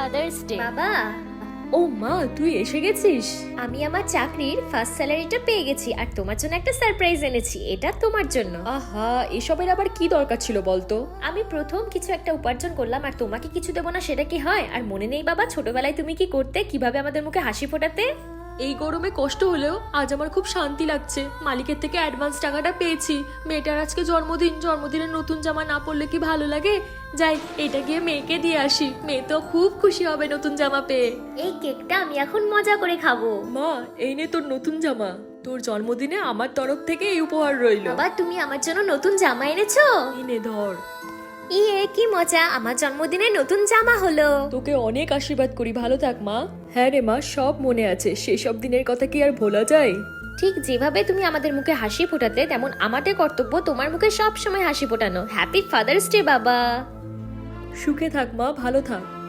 Father's day. বাবা, ও মা, তুই এসে গেছিস? আমি আমার চাকরির ফার্স্ট স্যালারিটা পেয়ে গেছি আর তোমার জন্য একটা সারপ্রাইজ এনেছি। এটা তোমার জন্য। আহা, এসবের আবার কি দরকার ছিল বলতো? আমি প্রথম কিছু একটা উপার্জন করলাম আর তোমাকে কিছু দেবো না, সেটা কি হয়? আর মনে নেই বাবা, ছোটবেলায় তুমি কি করতে, কিভাবে আমাদের মুখে হাসি ফোটাতে? এই গরমে কষ্ট হলেও আজ আমার খুব শান্তি লাগছে। মালিকের থেকে অ্যাডভান্স টাকাটা পেয়েছি। মেয়েটার আজকে জন্মদিনের নতুন জামা না পরলে কি ভালো লাগে? যাই, এটা গিয়ে মেয়েকে দিয়ে আসি। মেয়ে তো খুব খুশি হবে নতুন জামা পেয়ে। এই কেকটা আমি এখন মজা করে খাবো। মা, এই নে তোর নতুন জামা। তোর জন্মদিনে আমার তরফ থেকে এই উপহার রইল। বাবা, তুমি আমার জন্য নতুন জামা এনেছো? এই নে ধর। ইয়ে, কি মজা, আমার জন্মদিনে নতুন জামা হলো। তোকে অনেক আশীর্বাদ করি, ভালো থাক মা। হ্যাঁ রে মা, সব মনে আছে। সেসব দিনের কথা কি আর ভোলা যায়? ঠিক যেভাবে তুমি আমাদের মুখে হাসি ফোটাতে, তেমন আমাদের কর্তব্য তোমার মুখে সব সময় হাসি ফোটানো। হ্যাপি ফাদার্স ডে বাবা। সুখে থাক মা, ভালো থাক।